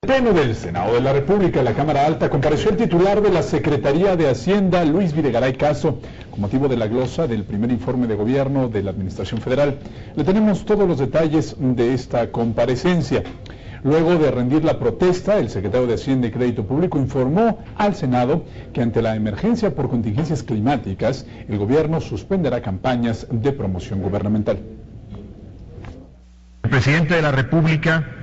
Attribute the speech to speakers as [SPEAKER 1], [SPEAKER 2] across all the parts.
[SPEAKER 1] Pleno del Senado de la República, en la Cámara Alta, compareció el titular de la Secretaría de Hacienda, Luis Videgaray Caso, con motivo de la glosa del primer informe de gobierno de la Administración Federal. Le tenemos todos los detalles de esta comparecencia. Luego de rendir la protesta, el secretario de Hacienda y Crédito Público informó al Senado que ante la emergencia por contingencias climáticas, el gobierno suspenderá campañas de promoción gubernamental.
[SPEAKER 2] El presidente de la República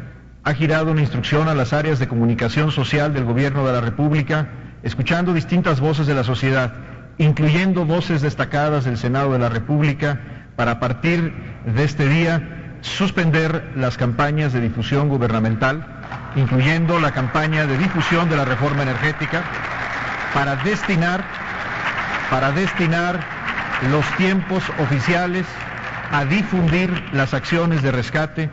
[SPEAKER 2] ha girado una instrucción a las áreas de comunicación social del Gobierno de la República, escuchando distintas voces de la sociedad, incluyendo voces destacadas del Senado de la República, para a partir de este día suspender las campañas de difusión gubernamental, incluyendo la campaña de difusión de la reforma energética, para destinar los tiempos oficiales a difundir las acciones de rescate.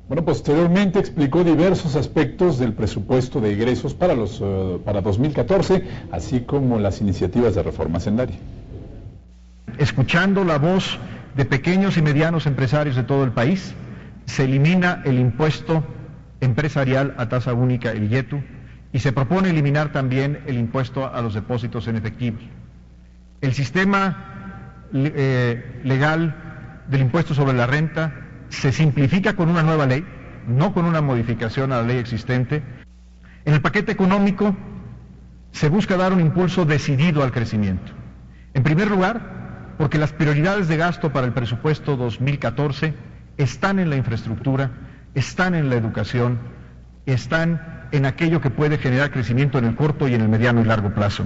[SPEAKER 1] Bueno, posteriormente explicó diversos aspectos del presupuesto de egresos para 2014, así como las iniciativas de reforma hacendaria.
[SPEAKER 2] Escuchando la voz de pequeños y medianos empresarios de todo el país, se elimina el impuesto empresarial a tasa única, el IETU, y se propone eliminar también el impuesto a los depósitos en efectivo. El sistema legal del impuesto sobre la renta se simplifica con una nueva ley, no con una modificación a la ley existente. En el paquete económico se busca dar un impulso decidido al crecimiento. En primer lugar, porque las prioridades de gasto para el presupuesto 2014 están en la infraestructura, están en la educación, están en aquello que puede generar crecimiento en el corto y en el mediano y largo plazo.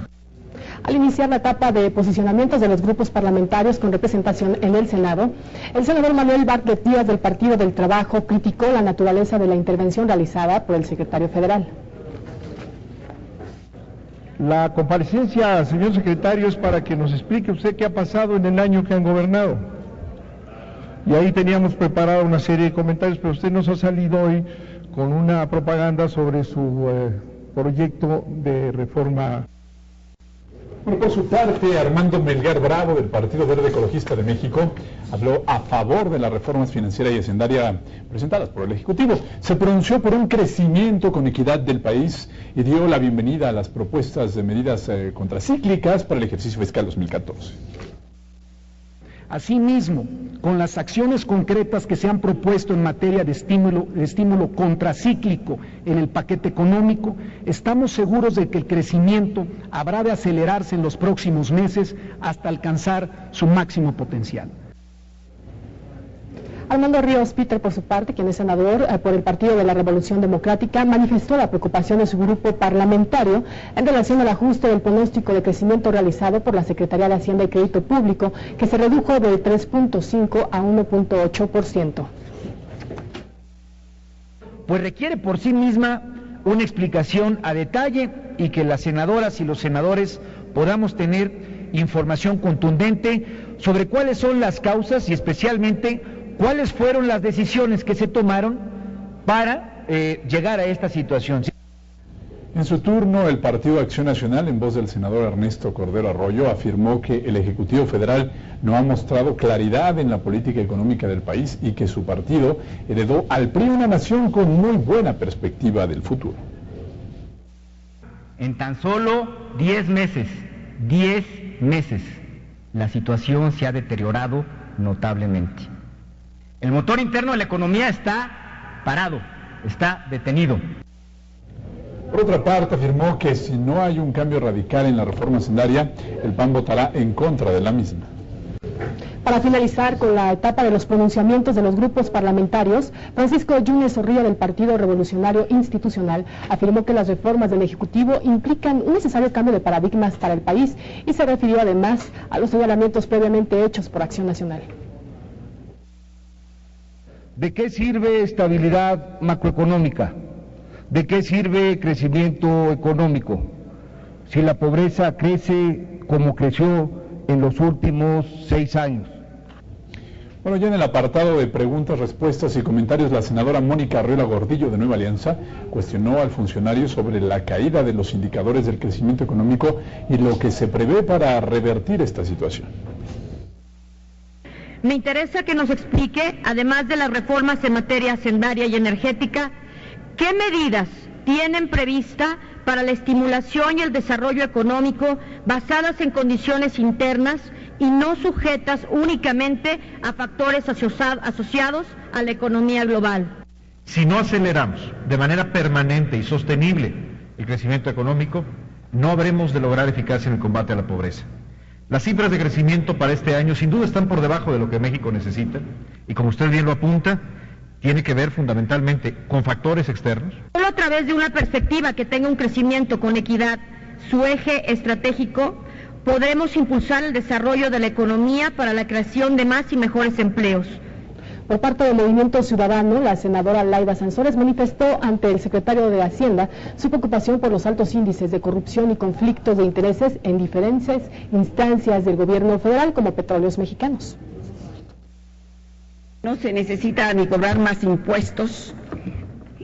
[SPEAKER 3] Al iniciar la etapa de posicionamientos de los grupos parlamentarios con representación en el Senado, el senador Manuel Bartlett Díaz del Partido del Trabajo criticó la naturaleza de la intervención realizada por el secretario federal.
[SPEAKER 4] La comparecencia, señor secretario, es para que nos explique usted qué ha pasado en el año que han gobernado. Y ahí teníamos preparada una serie de comentarios, pero usted nos ha salido hoy con una propaganda sobre su proyecto de reforma.
[SPEAKER 1] Bueno, por su parte, Armando Melgar Bravo, del Partido Verde Ecologista de México, habló a favor de las reformas financiera y hacendaria presentadas por el Ejecutivo. Se pronunció por un crecimiento con equidad del país y dio la bienvenida a las propuestas de medidas contracíclicas para el ejercicio fiscal 2014.
[SPEAKER 5] Asimismo, con las acciones concretas que se han propuesto en materia de estímulo contracíclico en el paquete económico, estamos seguros de que el crecimiento habrá de acelerarse en los próximos meses hasta alcanzar su máximo potencial.
[SPEAKER 3] Armando Ríos Peter, por su parte, quien es senador por el Partido de la Revolución Democrática, manifestó la preocupación de su grupo parlamentario en relación al ajuste del pronóstico de crecimiento realizado por la Secretaría de Hacienda y Crédito Público, que se redujo de 3.5 a 1.8%.
[SPEAKER 5] Pues requiere por sí misma una explicación a detalle y que las senadoras y los senadores podamos tener información contundente sobre cuáles son las causas y especialmente ¿cuáles fueron las decisiones que se tomaron para llegar a esta situación?
[SPEAKER 1] En su turno, el Partido Acción Nacional, en voz del senador Ernesto Cordero Arroyo, afirmó que el Ejecutivo Federal no ha mostrado claridad en la política económica del país y que su partido heredó al PRI una nación con muy buena perspectiva del futuro.
[SPEAKER 6] En tan solo 10 meses, la situación se ha deteriorado notablemente. El motor interno de la economía está parado, está detenido.
[SPEAKER 1] Por otra parte, afirmó que si no hay un cambio radical en la reforma hacendaria, el PAN votará en contra de la misma.
[SPEAKER 3] Para finalizar con la etapa de los pronunciamientos de los grupos parlamentarios, Francisco Yunes Zorrilla del Partido Revolucionario Institucional afirmó que las reformas del Ejecutivo implican un necesario cambio de paradigmas para el país y se refirió además a los señalamientos previamente hechos por Acción Nacional.
[SPEAKER 4] ¿De qué sirve estabilidad macroeconómica? ¿De qué sirve crecimiento económico? Si la pobreza crece como creció en los últimos 6 años.
[SPEAKER 1] Bueno, ya en el apartado de preguntas, respuestas y comentarios, la senadora Mónica Arriola Gordillo de Nueva Alianza cuestionó al funcionario sobre la caída de los indicadores del crecimiento económico y lo que se prevé para revertir esta situación.
[SPEAKER 7] Me interesa que nos explique, además de las reformas en materia hacendaria y energética, qué medidas tienen prevista para la estimulación y el desarrollo económico basadas en condiciones internas y no sujetas únicamente a factores asociados a la economía global.
[SPEAKER 2] Si no aceleramos de manera permanente y sostenible el crecimiento económico, no habremos de lograr eficacia en el combate a la pobreza. Las cifras de crecimiento para este año sin duda están por debajo de lo que México necesita y, como usted bien lo apunta, tiene que ver fundamentalmente con factores externos.
[SPEAKER 7] Solo a través de una perspectiva que tenga un crecimiento con equidad, su eje estratégico, podremos impulsar el desarrollo de la economía para la creación de más y mejores empleos.
[SPEAKER 3] Por parte del Movimiento Ciudadano, la senadora Laida Sansores manifestó ante el secretario de Hacienda su preocupación por los altos índices de corrupción y conflictos de intereses en diferentes instancias del gobierno federal, como Petróleos Mexicanos.
[SPEAKER 8] No se necesita ni cobrar más impuestos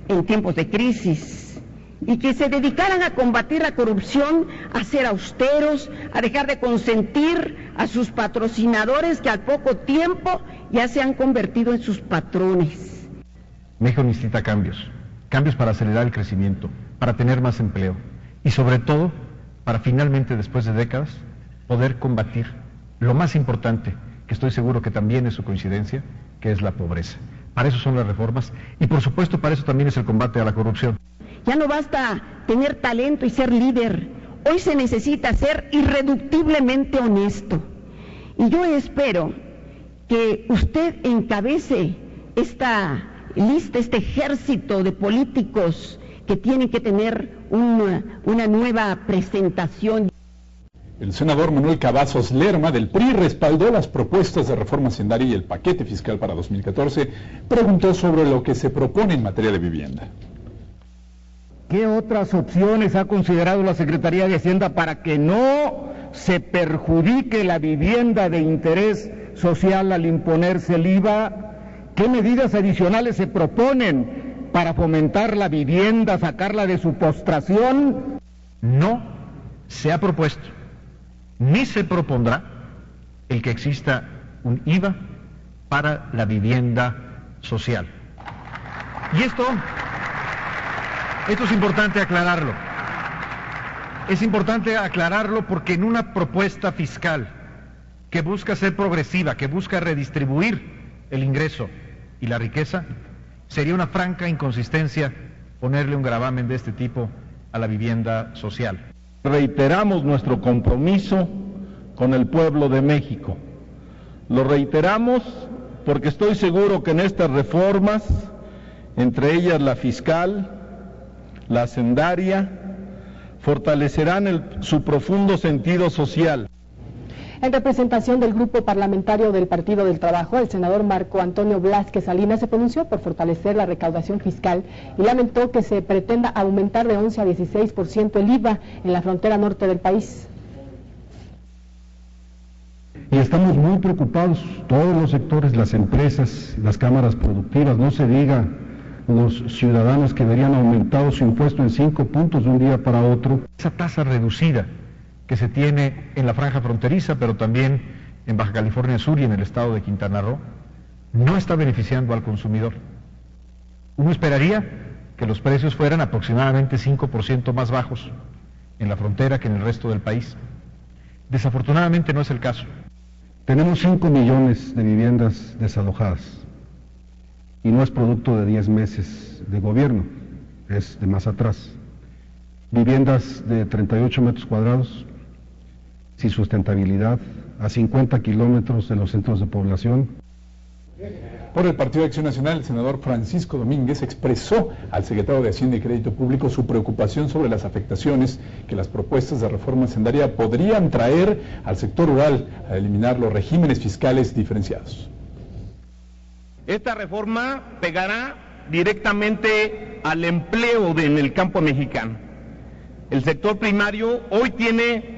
[SPEAKER 8] en tiempos de crisis, y que se dedicaran a combatir la corrupción, a ser austeros, a dejar de consentir a sus patrocinadores que al poco tiempo ya se han convertido en sus patrones.
[SPEAKER 2] México necesita cambios para acelerar el crecimiento, para tener más empleo y sobre todo para finalmente, después de décadas, poder combatir lo más importante, que estoy seguro que también es su coincidencia, que es la pobreza. Para eso son las reformas y por supuesto para eso también es el combate a la corrupción.
[SPEAKER 8] Ya no basta tener talento y ser líder, hoy se necesita ser irreductiblemente honesto. Y yo espero que usted encabece esta lista, este ejército de políticos que tienen que tener una nueva presentación.
[SPEAKER 1] El senador Manuel Cavazos Lerma del PRI respaldó las propuestas de reforma hacendaria y el paquete fiscal para 2014. Preguntó sobre lo que se propone en materia de vivienda.
[SPEAKER 9] ¿Qué otras opciones ha considerado la Secretaría de Hacienda para que no se perjudique la vivienda de interés social al imponerse el IVA? ¿Qué medidas adicionales se proponen para fomentar la vivienda, sacarla de su postración?
[SPEAKER 2] No se ha propuesto, ni se propondrá el que exista un IVA para la vivienda social. Y esto es importante aclararlo. Es importante aclararlo porque en una propuesta fiscal que busca ser progresiva, que busca redistribuir el ingreso y la riqueza, sería una franca inconsistencia ponerle un gravamen de este tipo a la vivienda social.
[SPEAKER 4] Reiteramos nuestro compromiso con el pueblo de México. Lo reiteramos porque estoy seguro que en estas reformas, entre ellas la fiscal, la hacendaria, fortalecerán su profundo sentido social.
[SPEAKER 3] En representación del grupo parlamentario del Partido del Trabajo, el senador Marco Antonio Blázquez Salinas se pronunció por fortalecer la recaudación fiscal y lamentó que se pretenda aumentar de 11 a 16% el IVA en la frontera norte del país.
[SPEAKER 10] Y estamos muy preocupados, todos los sectores, las empresas, las cámaras productivas, no se diga los ciudadanos que verían aumentado su impuesto en 5 puntos de un día para otro.
[SPEAKER 2] Esa tasa reducida que se tiene en la franja fronteriza, pero también en Baja California Sur y en el estado de Quintana Roo, no está beneficiando al consumidor. Uno esperaría que los precios fueran aproximadamente 5% más bajos en la frontera que en el resto del país. Desafortunadamente no es el caso.
[SPEAKER 10] Tenemos 5 millones de viviendas desalojadas. Y no es producto de 10 meses de gobierno, es de más atrás. Viviendas de 38 metros cuadrados, sin sustentabilidad, a 50 kilómetros de los centros de población.
[SPEAKER 1] Por el Partido de Acción Nacional, el senador Francisco Domínguez expresó al secretario de Hacienda y Crédito Público su preocupación sobre las afectaciones que las propuestas de reforma hacendaria podrían traer al sector rural al eliminar los regímenes fiscales diferenciados.
[SPEAKER 11] Esta reforma pegará directamente al empleo en el campo mexicano. El sector primario hoy tiene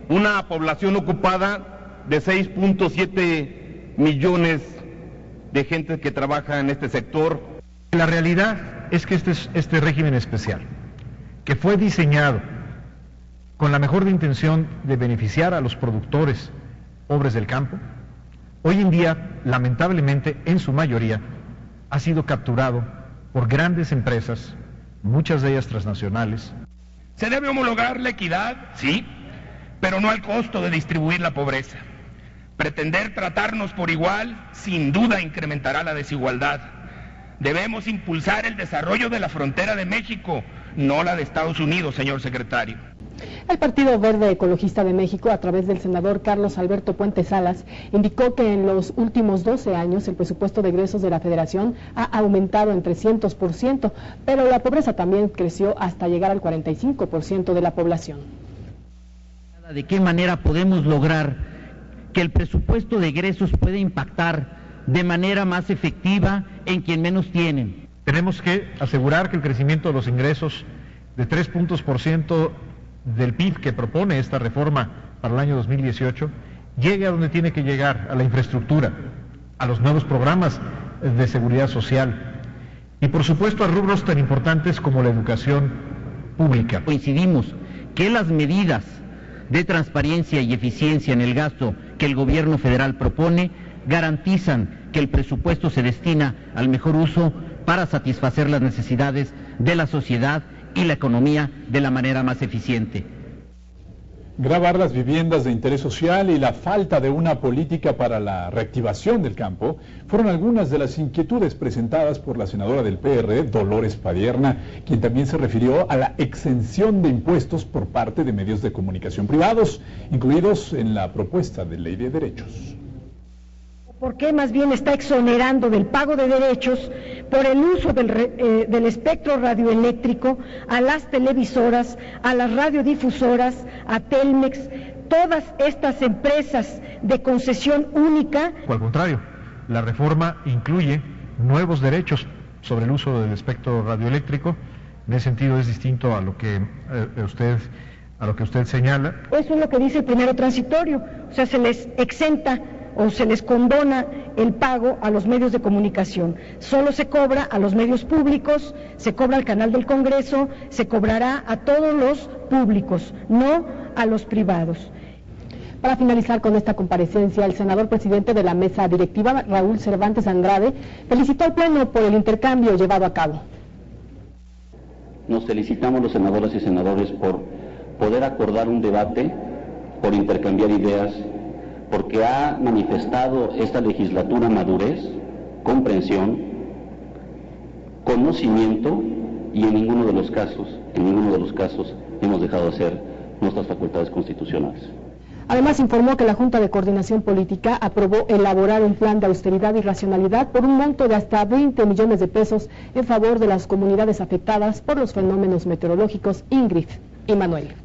[SPEAKER 11] una población ocupada de 6.7 millones de gente que trabaja en este sector.
[SPEAKER 2] La realidad es que este régimen especial, que fue diseñado con la mejor intención de beneficiar a los productores pobres del campo, hoy en día, lamentablemente, en su mayoría, ha sido capturado por grandes empresas muchas de ellas transnacionales.
[SPEAKER 12] Se debe homologar la equidad, sí, pero no al costo de distribuir la pobreza. Pretender tratarnos por igual sin duda incrementará la desigualdad. Debemos impulsar el desarrollo de la frontera de México, no la de Estados Unidos, señor secretario.
[SPEAKER 3] El Partido Verde Ecologista de México, a través del senador Carlos Alberto Puente Salas, indicó que en los últimos 12 años el presupuesto de egresos de la Federación ha aumentado en 300%, pero la pobreza también creció hasta llegar al 45% de la población.
[SPEAKER 13] ¿De qué manera podemos lograr que el presupuesto de egresos pueda impactar de manera más efectiva en quien menos tienen?
[SPEAKER 2] Tenemos que asegurar que el crecimiento de los ingresos de 3 puntos por ciento del PIB que propone esta reforma para el año 2018 llegue a donde tiene que llegar, a la infraestructura, a los nuevos programas de seguridad social y por supuesto a rubros tan importantes como la educación pública.
[SPEAKER 13] Coincidimos que las medidas de transparencia y eficiencia en el gasto que el gobierno federal propone garantizan que el presupuesto se destina al mejor uso para satisfacer las necesidades de la sociedad y la economía de la manera más eficiente.
[SPEAKER 1] Grabar las viviendas de interés social y la falta de una política para la reactivación del campo fueron algunas de las inquietudes presentadas por la senadora del PR, Dolores Padierna, quien también se refirió a la exención de impuestos por parte de medios de comunicación privados, incluidos en la propuesta de ley de derechos.
[SPEAKER 14] ¿Por qué más bien está exonerando del pago de derechos por el uso del espectro radioeléctrico a las televisoras, a las radiodifusoras, a Telmex, todas estas empresas de concesión única?
[SPEAKER 2] Al contrario, la reforma incluye nuevos derechos sobre el uso del espectro radioeléctrico. En ese sentido es distinto a lo que usted señala.
[SPEAKER 14] Eso es lo que dice el primero transitorio, o sea, se les exenta o se les condona el pago a los medios de comunicación. Solo se cobra a los medios públicos, se cobra al canal del Congreso, se cobrará a todos los públicos, no a los privados.
[SPEAKER 3] Para finalizar con esta comparecencia, el senador presidente de la mesa directiva, Raúl Cervantes Andrade, felicitó al Pleno por el intercambio llevado a cabo.
[SPEAKER 15] Nos felicitamos los senadoras y senadores por poder acordar un debate, por intercambiar ideas, porque ha manifestado esta legislatura madurez, comprensión, conocimiento y en ninguno de los casos hemos dejado de hacer nuestras facultades constitucionales.
[SPEAKER 3] Además informó que la Junta de Coordinación Política aprobó elaborar un plan de austeridad y racionalidad por un monto de hasta 20 millones de pesos en favor de las comunidades afectadas por los fenómenos meteorológicos Ingrid y Manuel.